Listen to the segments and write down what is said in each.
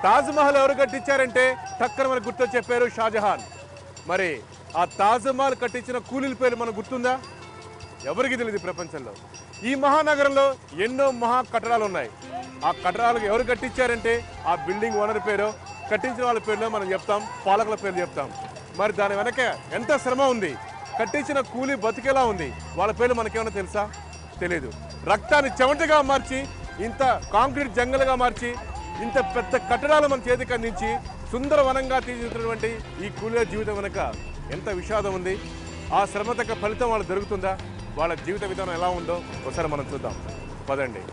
తాజ్మహల్ ఎవరు కట్టించారంటే టక్కన మనకు గుర్తొచ్చే పేరు షాజహాన్. మరి ఆ తాజ్మహల్ కట్టించిన కూలీల పేరు మనకు గుర్తుందా? ఎవరికి తెలియదు ప్రపంచంలో. ఈ మహానగరంలో ఎన్నో మహా కట్టడాలు ఉన్నాయి. ఆ కట్టడాలకు ఎవరు కట్టించారంటే ఆ బిల్డింగ్ ఓనర్ పేరు, కట్టించిన వాళ్ళ పేరులో మనం చెప్తాం, పాలకుల పేరు చెప్తాం. మరి దాని వెనక ఎంత శ్రమ ఉంది, కట్టించిన కూలీ బతికేలా ఉంది, వాళ్ళ పేర్లు మనకేమైనా తెలుసా? తెలియదు. రక్తాన్ని చెమటగా మార్చి, ఇంత కాంక్రీట్ జంగల్గా మార్చి, ఇంత పెద్ద కట్టడాలు మన చేతికి అందించి సుందరవనంగా తీర్చిదిద్దినటువంటి ఈ కూలీల జీవితం వెనుక ఎంత విషాదం ఉంది. ఆ శ్రమ తగ్గ ఫలితం వాళ్ళకి దొరుకుతుందా? వాళ్ళ జీవిత విధానం ఎలా ఉందో ఒకసారి మనం చూద్దాం. పదండి.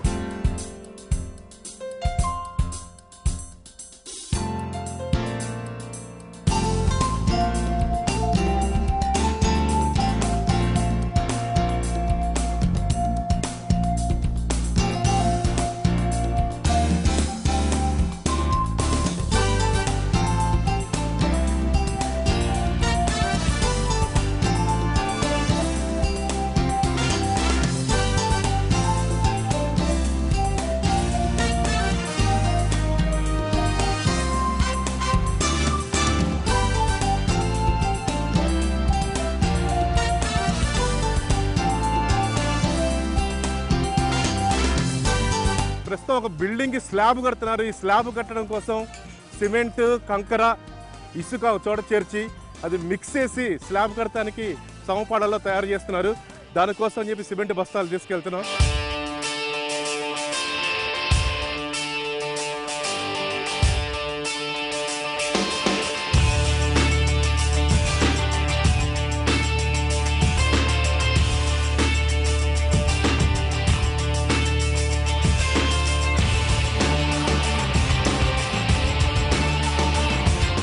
ప్రస్తుతం ఒక బిల్డింగ్కి స్లాబ్ కడుతున్నారు. ఈ స్లాబ్ కట్టడం కోసం సిమెంట్, కంకర, ఇసుక ఒక చోట చేర్చి అది మిక్స్ చేసి స్లాబ్ కట్టడానికి సమపాడాల్లో తయారు చేస్తున్నారు. దానికోసం అని చెప్పి సిమెంట్ బస్తాలు తీసుకెళ్తున్నాం.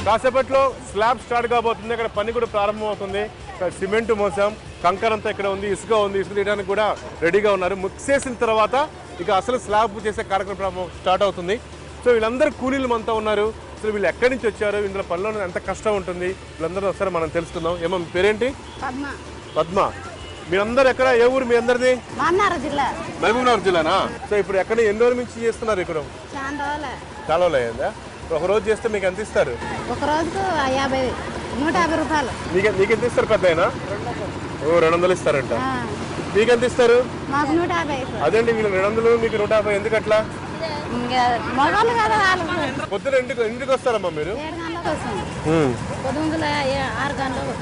కాసేపట్లో స్లాబ్ స్టార్ట్ కాబోతుంది. అక్కడ పని కూడా ప్రారంభం అవుతుంది. సిమెంట్ మోసాం, కంకరంతా ఇక్కడ ఉంది, ఇసుక ఉంది. ఇసుక తీయడానికి కూడా రెడీగా ఉన్నారు. మిక్స్ చేసిన తర్వాత ఇక అసలు స్లాబ్ చేసే కార్యక్రమం స్టార్ట్ అవుతుంది. సో వీళ్ళందరూ కూలీలు మనతో ఉన్నారు. సో వీళ్ళు ఎక్కడి నుంచి వచ్చారు, ఇందులో పనిలో ఎంత కష్టం ఉంటుంది, వీళ్ళందరూ ఒకసారి మనం తెలుసుకుందాం. ఏమో మీ పేరేంటి? పద్మ. మీరందరూ ఎక్కడ, ఏ ఊరు మీ అందరిది? మహబూబ్నగర్ జిల్లానా? సో ఇప్పుడు ఎక్కడ ఎన్ని రోజుల నుంచి చేస్తున్నారు ఇక్కడ? చాలా రోజులు అయ్యిందా? ఒక రోజు చేస్తే మీకు ఎంత ఇస్తారు? ఒక రోజుకు 150 రూపాయలు. మీకు ఎంత ఇస్తారు? పెద్ద అయినా 200 ఇస్తారంట. మీకు ఎంత ఇస్తారు? అదేంటి, వీళ్ళు 200, మీకు 150. ఎందుకు అట్లా? పొద్దున ఇంటికి వస్తారమ్మా మీరు? 7 గంటలకు వస్తాం. పొద్దున 6 గంటలకు.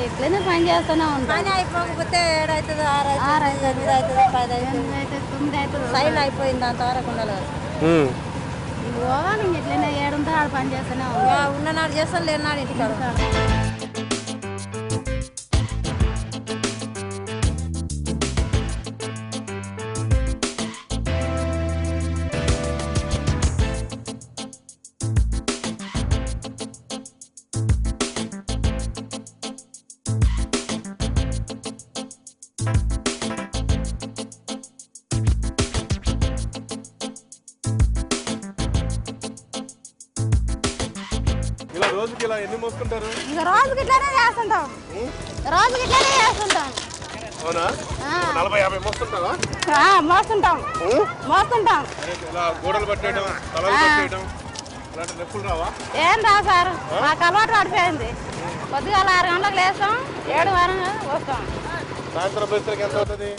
ఇట్లనే పని చేస్తూనే ఉంటాం. పని అయిపోకపోతే 7 అవుతుంది, 6 అవుతుంది, 8 అవుతుంది, 10 అవుతుంది, 9 అవుతుంది. సైడ్ అయిపోయింది అంతవరకు ఉండాలి. పోవాలి ఇట్లనే 7 ఉంటే ఆడ పని చేస్తూనే ఉంటాం. ఉన్ననాడు చేస్తాను, లేనాడు ఇంటికాడ. రోజుకి ఇలా ఎన్ని మోసుకుంటారు? రోజుకి ఇట్లానే చేస్తుంటాం. రోజుకి ఇట్లానే చేస్తుంటాం. అవునా? 40-50 మోస్తుంటావా? మోస్తుంటాం. ఇలా గోడలు పట్టేయడం, తలలు పట్టేయడం, అలాంటి నొప్పులు రావా? ఏం రా సార్, మాకు అలవాటు పడిపోయింది. పొద్దుగాల 6 గంటలకు లేస్తాం, 7 వరకు వస్తాం. సాయంత్రం పోయేసరికి ఎంత అవుతుంది?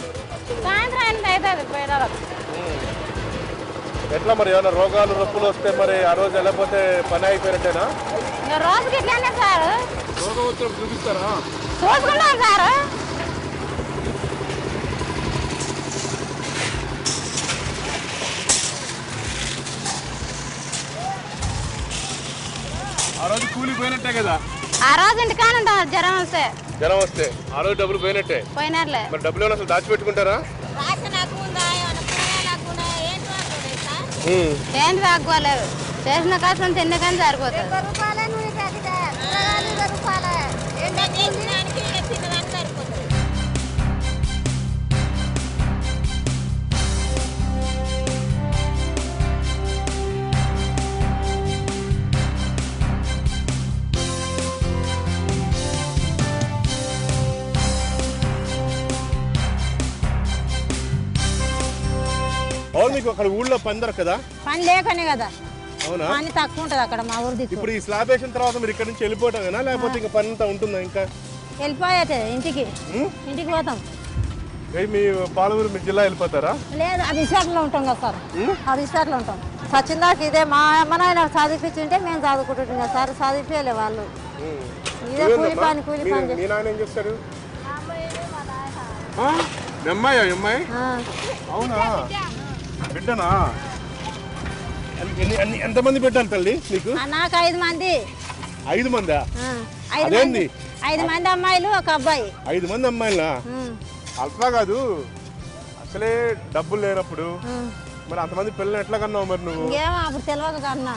సాయంత్రం 8 అవుతుంది పోయేదాకా. ఎట్లా మరి, ఏమైనా రోగాలు నొప్పులు వస్తే మరి ఆ రోజు వెళ్ళకపోతే పని అయిపోయినట్టేనా? రోజుకి ఇట్లానే సార్. రోగం వచ్చినప్పుడు చూపిస్తారా? చూసుకుంటాం సార్. ఆ రోజు కూలి పోయినట్టే కదా? ఆ రోజు ఇంటికానే ఉంటాం. జ్వరం వస్తే ఆ రోజు డబ్బులు పోయినట్టే. పోయినట్లే. మరి డబ్బులు ఏమైనా అసలు దాచిపెట్టుకుంటారా? ఏం తక్కువలేదు. చేసిన కష్టం తిన్న కానీ సరిపోతుంది. అవును, మీకు అక్కడ ఊళ్ళో పని దొరకదా? పని లేకనే కదా, అవునా? పని తక్కువ ఉంటుంది అక్కడ మా ఊరి దిక్కు. ఇప్పుడు ఈ స్లాబ్ వేసిన తర్వాత మీరు ఇక్కడ నుంచి వెళ్ళిపోవటమేనా లేకపోతే ఇంకా పని అంతా ఉంటుందా? ఇంకా వెళ్ళిపోయేటే ఇంటికి పోతాం. మీ పాలమూరు మీ జిల్లా వెళ్ళిపోతారా? లేదు, అది విశాఖలో ఉంటాం కదా సార్, అది విశాఖలో ఉంటాం. సచిందాకి ఇదే మా అమ్మ నాయన చదివించుంటే మేము చదువుకుంటుంటాం కదా సార్, చదివిపోయలే వాళ్ళు. ఇదే కూలి పని మీ నాయన ఏం చేస్తారు? అమ్మాయి అవునా? బిడ్డనా? ఎంతమంది పెట్టాలి తల్లి నీకు? నాకు 5 మంది. 5 మందా? 5 మంది అమ్మాయిలు, ఒక అబ్బాయి. 5 మంది అమ్మాయిలా? అట్లా కాదు, అసలే డబ్బులు లేనప్పుడు మరి అంతమంది పిల్లలు ఎట్లా కన్నావు మరి నువ్వు? ఏమో అప్పుడు తెలియక కన్నా.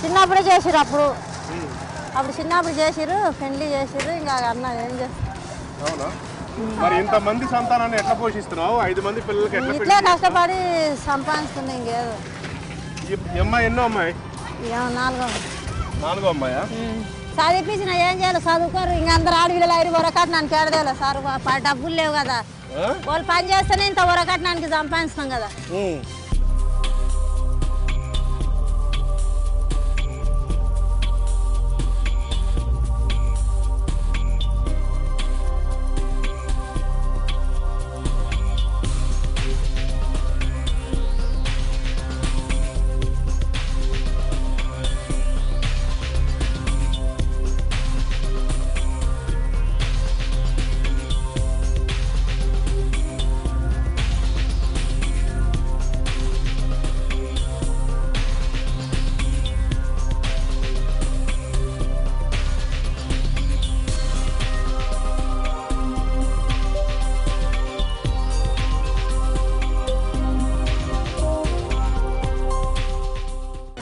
చిన్నప్పుడే చేసిరు, అప్పుడు చిన్నప్పుడు చేసిరు, పెళ్లి చేసిరు, ఇంకా అన్న ఏం చేస్తారు. అవునా? మరి ఇంతమంది సంతానాన్ని ఎట్లా పోషిస్తున్నావు? 5 మంది పిల్లలకి ఎట్లా? ఇట్లా కష్టపడి సంపాదిస్తుంది. ఇంకేదో అమ్మాయి ఎన్నో అమ్మాయి? నాలుగో అమ్మాయా? చదివించిన ఏం చేయాలి, చదువుకోరు. ఇంక అందరు ఆడపిల్లలు 5 వరకట్నానికి ఏడదేలే సార్, డబ్బులు లేవు కదా. వాళ్ళు పని చేస్తేనే ఇంత వరకట్నానికి సంపాదిస్తాం కదా.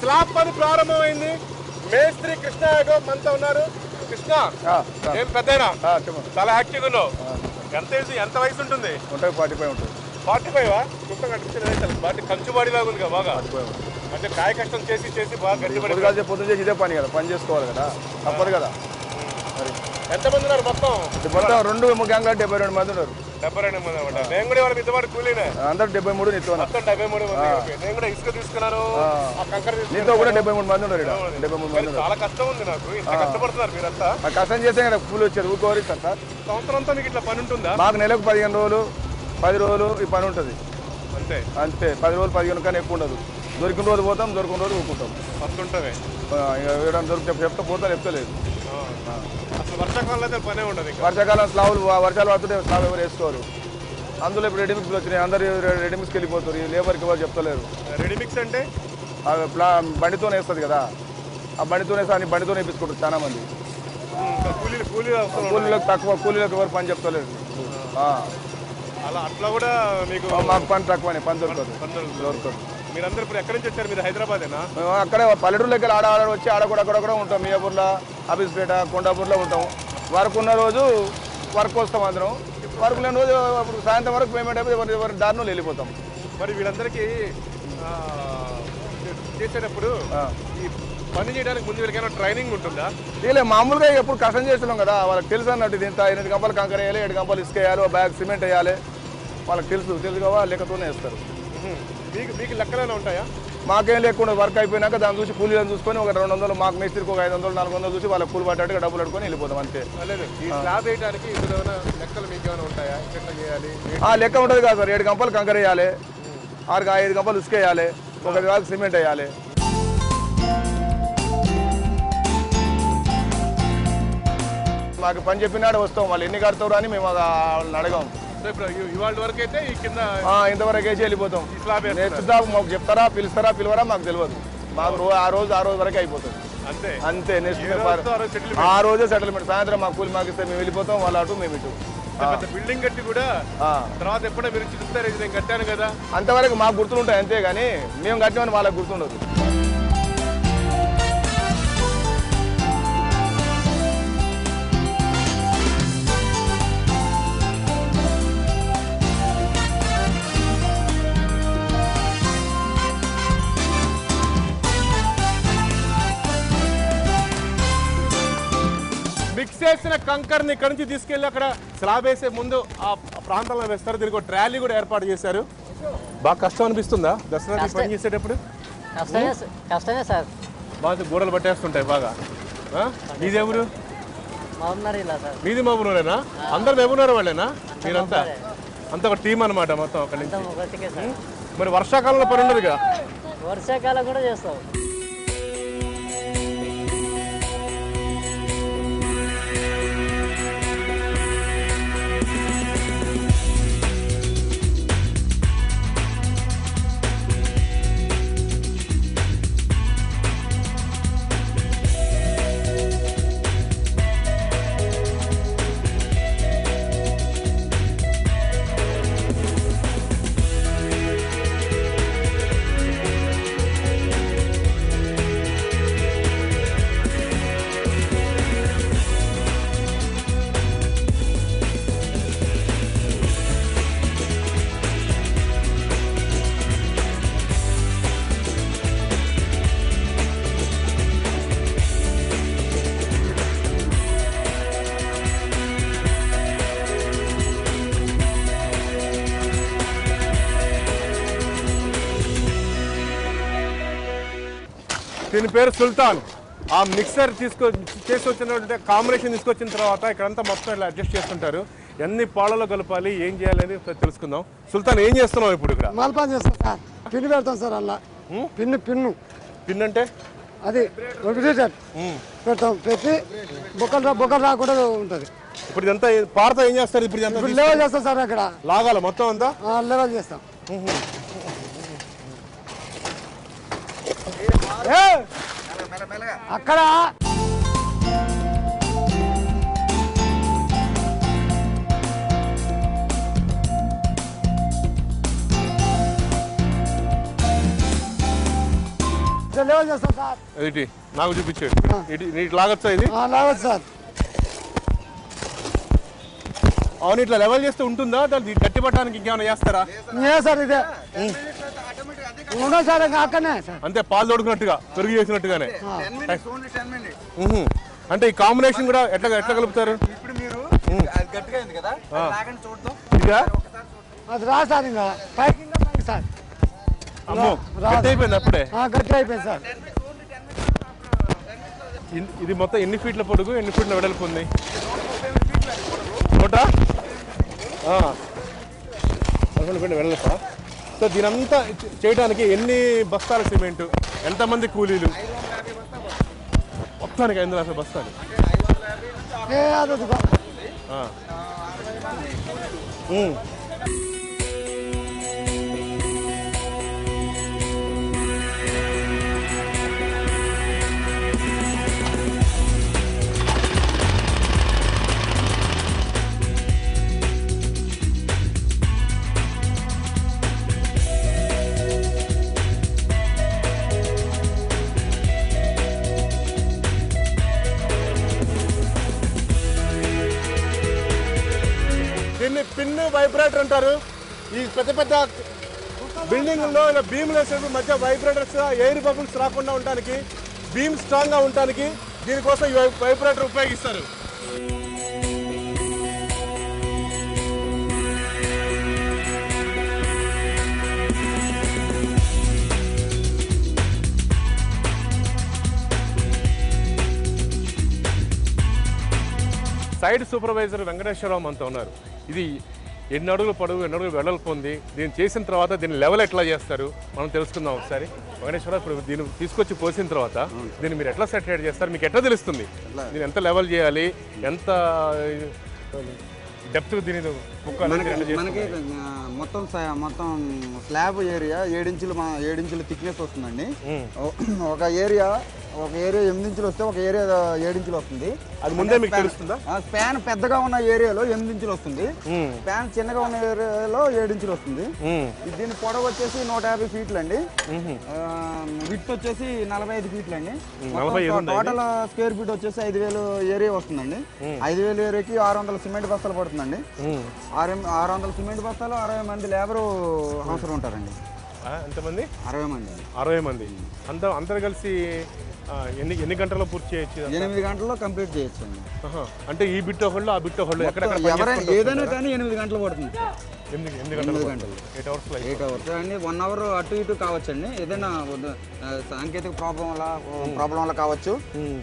స్లాబ్ పని ప్రారంభమైంది. మేస్త్రి కృష్ణ యాదవ్ మనతో ఉన్నారు. కృష్ణ, ఏం పెద్దయినా చాలా యాక్టివ్ ఉన్నావు. ఎంత వయసు ఉంటుంది? 45 ఉంటుంది. 45? కుక్క కట్టించిన కంచు బాడీలాగా ఉంది కదా బాగా. అంటే కాయ కష్టం చేసి చేసి బాగా గట్టిపడి పొద్దున చేసి ఇదే పని కదా, పని చేసుకోవాలి కదా, తప్పదు కదా. మరి ఎంతమంది ఉన్నారు మొత్తం? మొత్తం 2 గ్యాంగ్లో 72 మంది ఉన్నారు. 72 మంది అనమాట. నేను కూడా వాళ్ళకి ఇంతపాటు కూలీనే. అందరు 73 ఇస్తాను. మొత్తం 73 మంది. నేను కూడా ఇసుక తీసుకున్నాను, నీతో కూడా 73 మంది ఉన్నారు. 73 మంది. చాలా కష్టం ఉంది నాకు. ఇంత కష్టపడుతున్నారు మీరంతా. కష్టం చేస్తే కదా కూలి వచ్చారు. ఊరుకోరు సార్. సంవత్సరం అంతా మీకు ఇట్లా పని ఉంటుందా? మాకు నెలకు 15 రోజులు 10 రోజులు ఈ పని ఉంటుంది అంతే. 10 రోజులు 15 కానీ ఎక్కువ ఉండదు. దొరికిన రోజు పోతాం, దొరికిన రోజు ఊరుకుంటాం. అంత ఉంటుంది. దొరికితే చెప్తా పోతా, చెప్తలేదు. అసలు వర్షాకాలంలో అయితే పనే ఉండదు. వర్షాకాలం వర్షాలు పడుతుంటే స్లాబ్ ఎవరు వేసుకోరు. అందులో ఇప్పుడు రెడీమిక్స్లు వచ్చినాయి, అందరు రెడీమిక్స్కి వెళ్ళిపోతారు. లేబర్కి ఎవరు చెప్తలేరు. రెడీమిక్స్ అంటే బండితోనే వేస్తుంది కదా, ఆ బండితోనే బండితోనే వేపించుకుంటారు చాలా మంది. కూలీలకు తక్కువ, కూలీలకు ఎవరు పని చెప్తలేరు. అట్లా కూడా మీకు మాకు పని తక్కువనే, పని దొరుకుతుంది. మీరందరూ ఇప్పుడు ఎక్కడి నుంచి వచ్చారు? మీరు హైదరాబాదేనా? అక్కడే పల్లెటూరులోకి ఆడ వచ్చి అక్కడ ఉంటాం. మియాపూర్లో, అబీస్పేట, కొండాపూర్లో ఉంటాం. వర్క్ ఉన్న రోజు వర్క్ వస్తాం అందరం. వర్క్ లేని రోజు అప్పుడు సాయంత్రం వరకు పేమెంట్ అయిపోయి ఎవరి దారిలో వెళ్ళిపోతాం. మరి వీళ్ళందరికీ చేసేటప్పుడు ఈ పని చేయడానికి ముందు వీళ్ళకైనా ట్రైనింగ్ ఉంటుందా? ఇలా మామూలుగా ఎప్పుడు కష్టం చేస్తున్నాం కదా, వాళ్ళకి తెలుసు అన్నట్టు. ఇంత 8 గంపలు కంకర వేయాలి, 7 గంపలు ఇసుక వేయాలి, ఒక బ్యాగ్ సిమెంట్ వేయాలి, వాళ్ళకి తెలుసు కదా, లెక్కతోనే వేస్తారు. మీకు లెక్కలైనా ఉంటాయా? మాకేం లేకుండా వర్క్ అయిపోయినాక దాన్ని చూసి కూలీలను చూసుకొని ఒక 200 మాకు మేస్త్రికి ఒక 500 400 చూసి వాళ్ళకి కూలి పడ్డట్టుగా డబ్బులు అడుకొని వెళ్ళిపోతాం అంతే. ఈ స్లాబ్ వేయడానికి లెక్కలు మీకు ఏమైనా ఉంటాయా? ఎట్లా చేయాలి? లెక్క ఉంటుంది కదా సార్. 7 గంపలు కంకర వేయాలి, 5 గంపలు ఇసుక వేయాలి, ఒక బ్యాగ్ సిమెంట్ వేయాలి. మాకు పని చెప్పినాడు వస్తాం. వాళ్ళు ఎన్ని కడతారు అని మేము వాళ్ళని అడగాం. ఇవాళ వరకు అయితే ఇంతవరకు వేసి వెళ్ళిపోతాం. నెక్స్ట్ మాకు చెప్తారా, పిలువరా మాకు తెలియదు. మాకు ఆ రోజు వరకు అయిపోతుంది అంతే. నెక్స్ట్ ఆ రోజే సెటిల్మెంట్. సాయంత్రం మాకు కూలి మాకు ఇస్తే మేము వెళ్ళిపోతాం, వాళ్ళు అటు మేము ఇటు. బిల్డింగ్ కట్టి కూడా తర్వాత ఎప్పుడో మీరు చూస్తారు నేను కట్టాను కదా, అంతవరకు మాకు గుర్తుంటాయి అంతే. కానీ మేము కట్టామని వాళ్ళకి గుర్తుండదు. మిక్స్ చేసిన కంకర్ని ఇక్కడ నుంచి తీసుకెళ్ళి అక్కడ స్లాబ్ వేసే ముందు ఆ ప్రాంతంలో వేస్తారు. దీనికి ఒక ట్రాలీ కూడా ఏర్పాటు చేశారు. బాగా కష్టం అనిపిస్తుందా దసరాకి పని చేసేటప్పుడు? కష్టమే సార్. బాగా గోడలు పట్టేస్తుంటాయి బాగా. మీది ఎవరు? మీది మహబూబ్నగరేనా? అందరు మహబూబ్నగర్ వాళ్ళేనా మీరంతా? అంతా ఒక టీం అనమాట మొత్తం అక్కడి నుంచి. మరి వర్షాకాలంలో పని ఉండదుగా? వర్షాకాలం కూడా చేస్తాం. దీని పేరు సుల్తాన్. ఆ మిక్సర్ తీసుకొచ్చినటువంటి కాంబినేషన్ తీసుకొచ్చిన తర్వాత ఇక్కడంతా మొత్తం ఇలా అడ్జస్ట్ చేస్తుంటారు. ఎన్ని పాలలో కలపాలి, ఏం చేయాలని తెలుసుకుందాం. సుల్తాన్ ఏం చేస్తున్నావు ఇప్పుడు ఇక్కడ? మల్పాన్ చేస్తాం సార్, పిన్ను పెడతాం సార్. అలా పిన్ను పిన్ అంటే అది పెడతాం, పెట్టి బొక్కలు రాకుండా ఉంటుంది. ఇప్పుడు ఇదంతా పారతో ఏం చేస్తారు? ఇప్పుడు ఇదంతా లెవెల్ చేస్తాం సార్, అక్కడ లాగాల మొత్తం అంతా లెవెల్ చేస్తాం. అక్కడ లెవెల్ చేస్తాం సార్. ఇది నాకు చూపించేది. నీకు లాగొచ్చా? ఇది లాగొచ్చు సార్. అవును, ఇట్లా లెవెల్ చేస్తే ఉంటుందా? దాన్ని గట్టి పట్టడానికి ఇంకేమైనా చేస్తారా? సార్ ఇదే ఉండదు సార్, అక్కడనే సార్. అంతే, పాలు తోడుకున్నట్టుగా, పెరుగు చేసినట్టుగానే. అంటే ఈ కాంబినేషన్ కూడా ఎట్లా కలుపుతారు? ఇదా అది రా సార్, ఇంకా పైకి సార్. అమ్మో, గట్టి అయిపోయింది అప్పుడే. గట్టి అయిపోయింది సార్. ఇది మొత్తం ఎన్ని ఫీట్ల పొడుగు, ఎన్ని ఫీట్ల వెడల్పు ఉంది? 11 ఫీట్ల వెడల్పా? సో దీనంతా చేయడానికి ఎన్ని బస్తాల సిమెంటు, ఎంతమంది కూలీలు? మొత్తానికి 550 బస్తాలు. దీన్ని పిన్ వైబ్రేటర్ అంటారు. ఈ పెద్ద పెద్ద బిల్డింగ్లో ఇలా బీమ్లు వేసేటప్పుడు మధ్య వైబ్రేటర్స్, ఎయిర్ బబుల్స్ రాకుండా ఉండడానికి, బీమ్ స్ట్రాంగ్గా ఉండడానికి దీనికోసం ఈ వైబ్రేటర్ ఉపయోగిస్తారు. సైడ్ సూపర్వైజర్ వెంకటేశ్వరరావు మనతో ఉన్నారు. ఇది ఎన్ని అడుగులు పొడవు, ఎన్ని అడుగులు వెడల్పు ఉంది, దీన్ని చేసిన తర్వాత దీన్ని లెవెల్ ఎట్లా చేస్తారు మనం తెలుసుకుందాం ఒకసారి. వెంకటేశ్వరరావు, ఇప్పుడు దీన్ని తీసుకొచ్చి పోసిన తర్వాత దీన్ని మీరు ఎట్లా సెటిల్ చేస్తారు? మీకు ఎట్లా తెలుస్తుంది దీన్ని ఎంత లెవెల్ చేయాలి, ఎంత డెప్త్ దీని మనకి మొత్తం స్లాబ్ ఏరియా 7 ఇంచుల థిక్నెస్ వస్తుందండి. ఒక ఏరియా 8 ఇంచులు వస్తే ఒక ఏరియా 7 ఇంచులు వస్తుంది. అది ముందే మీకు తెలుస్తుందా? స్పాన్ పెద్దగా ఉన్న ఏరియాలో 8 ఇంచులు వస్తుంది, స్పాన్ చిన్నగా ఉన్న ఏరియాలో 7 ఇంచులు వస్తుంది. దీని పొడవు వచ్చేసి 150 ఫీట్లు అండి, విడ్త్ వచ్చేసి 45 ఫీట్లు అండి. టోటల్ స్క్వేర్ ఫీట్ వచ్చేసి 5000 ఏరియా వస్తుందండి. 5000 ఏరియాకి 600 సిమెంట్ బస్తాలు పడుతుందండి. 600 సిమెంట్ బస్తాలు 60 మంది లేబరు అవసరం ఉంటారండి. ఎంతమంది? 60 మంది. 60 మంది అందరూ కలిసి ఎన్ని గంటల్లో పూర్తి చేయొచ్చు? 8 గంటల్లో కంప్లీట్ చేయొచ్చు అండి. అంటే ఈ బిట్ ఒకళ్ళు ఆ బిట్ ఒకళ్ళు ఎవరైనా ఏదైనా కానీ 8 గంటలు పడుతుంది. 8 గంటలు 8 అవర్స్ అండి. 1 అవర్ అటు ఇటు కావచ్చండి. ఏదైనా సాంకేతిక ప్రాబ్లం వల్ల కావచ్చు,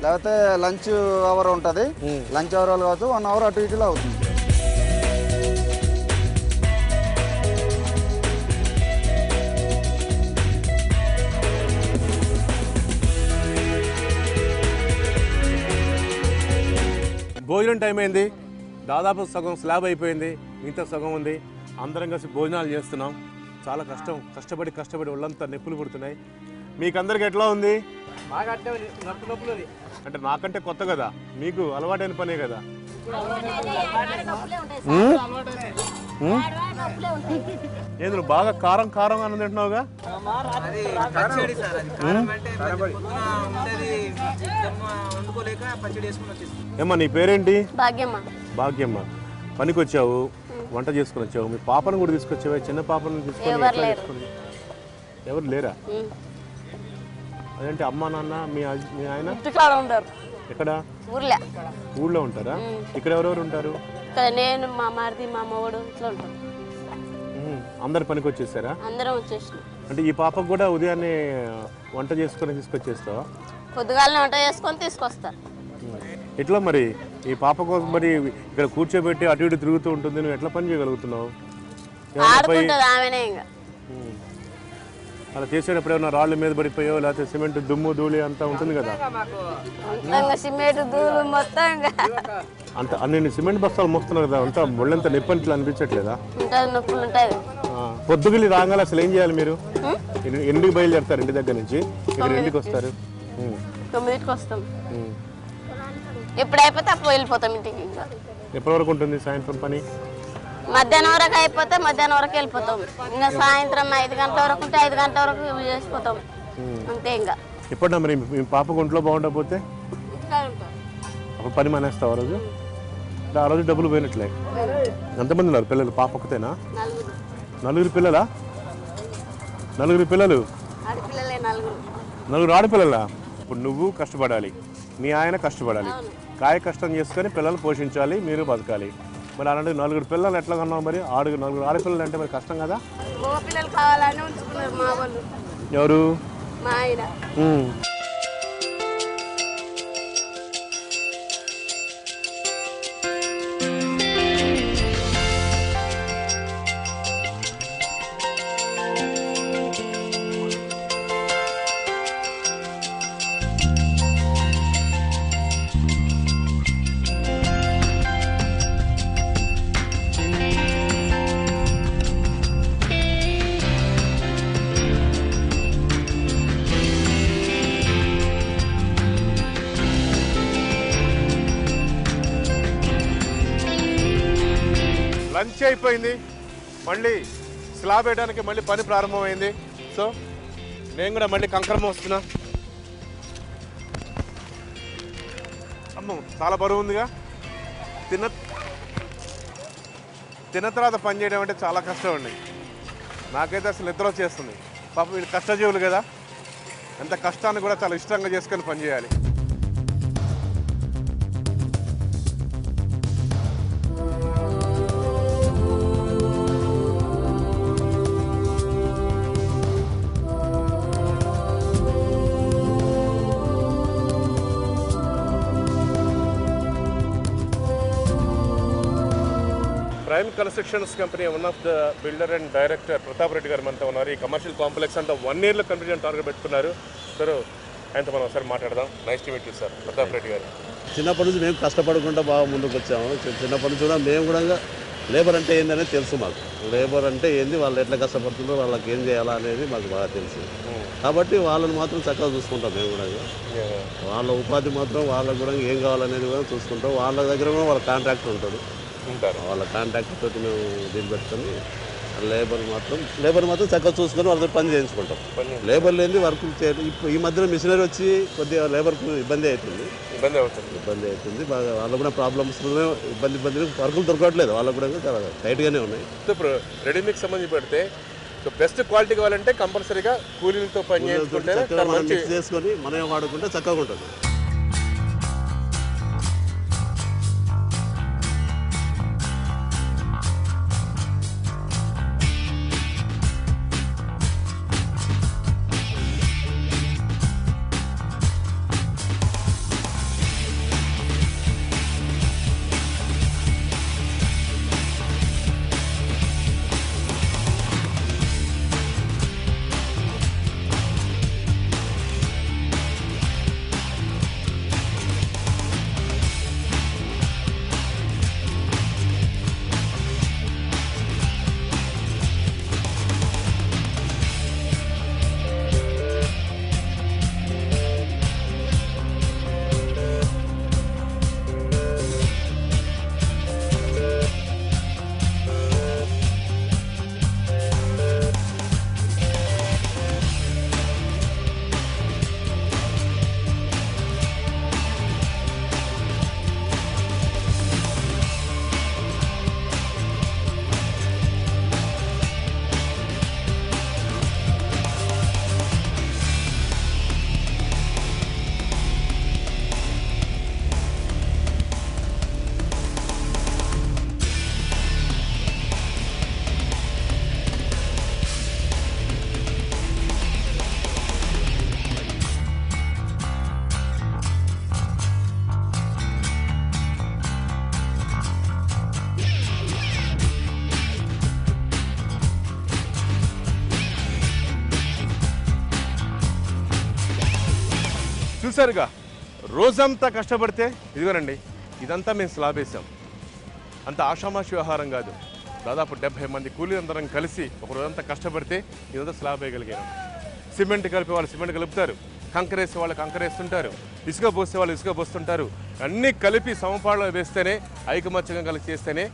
లేకపోతే లంచ్ అవర్ ఉంటుంది, లంచ్ అవర్ వల్ల కావచ్చు, 1 అవర్ అటు ఇటులో అవుతుంది. భోజనం టైం అయింది, దాదాపు సగం స్లాబ్ అయిపోయింది, మిగతా సగం ఉంది. అందరం కలిసి భోజనాలు చేస్తున్నాం. చాలా కష్టపడి ఒళ్ళంతా నొప్పులు పుడుతున్నాయి. మీకు అందరికి ఎట్లా ఉంది? అంటే నాకంటే కొత్త కదా, మీకు అలవాటైన పనే కదా. ఏది నువ్వు బాగా కారం అని తింటున్నావుగా? ఏమ్మా నీ పేరేంటి? భాగ్యమ్మ. పనికి వచ్చావు, వంట చేసుకుని వచ్చావు, మీ పాపను కూడా తీసుకొచ్చావా? చిన్న పాపను తీసుకొని ఎవరు లేరా? అదేంటి అమ్మా నాన్న మీ ఆయన ఎక్కడ? ఊళ్ళో ఉంటారా? ఇక్కడ ఎవరెవరు ఉంటారు? నేను, మా మరిది, మా అమ్మఒడు ఇట్లా ఉంటాం. అందరు పనికి వచ్చేసారా? అందరం వచ్చేసినాం. అంటే ఈ పాపకు కూడా ఉదయాన్నే వంట చేసుకొని తీసుకొచ్చేస్తావా? పొద్దుగాలనే వంట చేసుకొని తీసుకొస్తా. ఎట్లా మరి ఈ పాప కోసం మరి ఇక్కడ కూర్చోబెట్టి అటు ఇటు తిరుగుతూ ఉంటుంది, నువ్వు ఎట్లా పని చేయగలుగుతున్నావు? ఆడుకుంటుంది ఆమెనే. ఇంకా అలా చేసేటప్పుడు ఏమన్నా రాళ్ళ మీద పడిపోయో, లేకపోతే సిమెంట్ దుమ్ము ధూళి అంతా ఉంటుంది కదా? సిమెంట్ ధూళి మొత్తం అంత అన్ని సిమెంట్ బస్తాలు మోస్తున్నారు కదా, అంతా ఒళ్ళంతా నొప్పి అనిపించట్లేదా? నొప్పులు ఉంటాయి. పొద్దుగిలి రాగాలి అసలు ఏం చేయాలి మీరు? ఎన్నింటికి బయలుదేరుతారు ఇంటి దగ్గర నుంచి? ఇక్కడ ఎన్నింటికి వస్తారు? 9కి వస్తాం. ఎప్పుడు అయిపోతే అప్పుడు వెళ్ళిపోతాం ఇంటికి. ఇంకా ఎప్పటి వరకు ఉంటుంది సాయంత్రం పని? మధ్యాహ్నం వరకు అయిపోతే మధ్యాహ్నం వరకు వెళ్ళిపోతాం. ఇంకా సాయంత్రం 5 గంటల వరకు ఉంటే 5 గంటల వరకు చేసిపోతాం అంతే. ఇంకా ఎప్పుడన్నా మరి మీ పాపకు ఒంట్లో బాగుండకపోతే అప్పుడు పని మానేస్తావు ఆ రోజు? ఆ రోజు డబ్బులు పోయినట్లే. ఎంతమంది ఉన్నారు పిల్లలు? పాప ఒకతేనా? 4 పిల్లలా? 4 పిల్లలు? 4 ఆడపిల్లలా? ఇప్పుడు నువ్వు కష్టపడాలి, మీ ఆయన కష్టపడాలి, కాయ కష్టం చేసుకొని పిల్లలు పోషించాలి, మీరు బతకాలి. మరి అలాంటి 4 పిల్లలు ఎట్లా కన్నావు మరి? 4 ఆడపిల్లలు అంటే మరి కష్టం కదా? పిల్లలు కావాలని ఉంచుకున్నారు మా వాళ్ళు. ఎవరు? మా ఆయన. లంచ్ అయిపోయింది, మళ్ళీ స్లాబ్ వేయడానికి మళ్ళీ పని ప్రారంభమైంది. సో నేను కూడా మళ్ళీ కంకరం వస్తున్నా. అమ్మ చాలా బరువు ఉందిగా. తిన్న తర్వాత పని చేయడం అంటే చాలా కష్టం అండి. నాకైతే అసలు నిద్ర వచ్చేస్తుంది. పాపం వీళ్ళు కష్టజీవులు కదా, ఎంత కష్టాన్ని కూడా చాలా ఇష్టంగా చేసుకొని పని చేయాలి. Prime constructions company one of the builder and director Pratap Reddy గారు మనతో ఉన్నారు. ఈ కమర్షియల్ కాంప్లెక్స్ అంతా 1 yearలో కంప్లీట్ చేయడం టార్గెట్ పెట్టుకున్నారు. సార్ ఆయనతో మనం ఒకసారి మాట్లాడదాం. Nice to meet you sir. Pratap Reddy గారు, చిన్నప్పటి నుంచి మేము కష్టపడకుండా బాగా ముందుకు వచ్చాము. చిన్నప్పటి నుంచి కూడా మేము కూడా లేబర్ అంటే ఏందనేది తెలుసు మాకు. లేబర్ అంటే ఏంది, వాళ్ళు ఎట్లా కష్టపడుతుందో, వాళ్ళకి ఏం చేయాలా అనేది మాకు బాగా తెలుసు. కాబట్టి వాళ్ళని మాత్రం చక్కగా చూసుకుంటాం. మేము కూడా వాళ్ళ ఉపాధి మాత్రం వాళ్ళకు కూడా ఏం కావాలనేది కూడా చూసుకుంటాం. వాళ్ళ దగ్గర కూడా వాళ్ళ కాంట్రాక్టర్ ఉంటారు. వాళ్ళ కాంట్రాక్టర్ తోటి మేము దీన్ని పెట్టుకొని లేబర్ మాత్రం చక్కగా చూసుకొని వాళ్ళతో పని చేయించుకుంటాం. లేబర్ లేని వర్క్ చేయాలి. ఇప్పుడు ఈ మధ్యన మిషనరీ వచ్చి కొద్దిగా లేబర్కు ఇబ్బంది అవుతుంది బాగా. వాళ్ళకు కూడా ప్రాబ్లమ్స్ ఇబ్బంది వర్కులు దొరకట్లేదు. వాళ్ళకు కూడా చాలా టైట్గానే ఉన్నాయి. ఇప్పుడు రెడీమేడ్ సంబంధించి పెడితే సో బెస్ట్ క్వాలిటీ కావాలంటే కంపల్సరీగా కూలీలతో పని చేసుకుంటే చక్కగా మనం మిక్స్ చేసుకొని మనమే వాడుకుంటే చక్కగా ఉంటుంది. చూసారుగా రోజంతా కష్టపడితే ఇదిగోనండి ఇదంతా మేము స్లాబ్ వేసాం. అంత ఆషామాషి వ్యవహారం కాదు. దాదాపు 70 మంది కూలీలందరం కలిసి ఒక రోజంతా కష్టపడితే ఇదంతా స్లాబ్ వేయగలిగాను. సిమెంట్ కలిపే వాళ్ళు సిమెంట్ కలుపుతారు, కంకర వేసే వాళ్ళు కంకర వేస్తుంటారు, ఇసుక పోసే వాళ్ళు ఇసుక పోస్తుంటారు. అన్నీ కలిపి సమపాళ్ళలో వేస్తేనే ఐకమత్యంగా కలిసి చేస్తేనే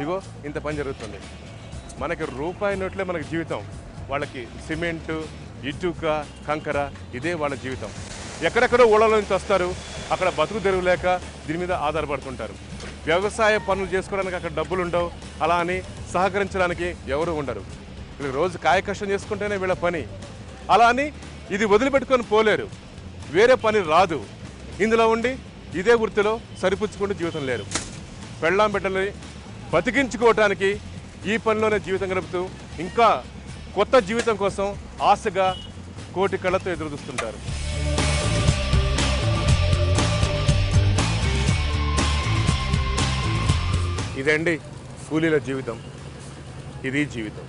ఇగో ఇంత పని జరుగుతుంది. మనకి రూపాయి నోట్లే మనకి జీవితం, వాళ్ళకి సిమెంటు ఇటుక కంకర ఇదే వాళ్ళ జీవితం. ఎక్కడెక్కడో ఊళ్ళలో నుంచి వస్తారు, అక్కడ బతుకు తెరువు లేక దీని మీద ఆధారపడుతుంటారు. వ్యవసాయ పనులు చేసుకోవడానికి అక్కడ డబ్బులు ఉండవు, అలా అని సహకరించడానికి ఎవరు ఉండరు. వీళ్ళు రోజు కాయ కష్టం చేసుకుంటేనే వీళ్ళ పని. అలా అని ఇది వదిలిపెట్టుకొని పోలేరు, వేరే పని రాదు. ఇందులో ఉండి ఇదే వృత్తిలో సరిపుచ్చుకుంటూ జీవితం లేరు. పెళ్ళాం బిడ్డల్ని బతికించుకోవటానికి ఈ పనిలోనే జీవితం గడుపుతూ ఇంకా కొత్త జీవితం కోసం ఆశగా కోటి కళ్ళతో ఎదురు చూస్తుంటారు. ఇదండి కూలీల జీవితం, ఇది జీవితం.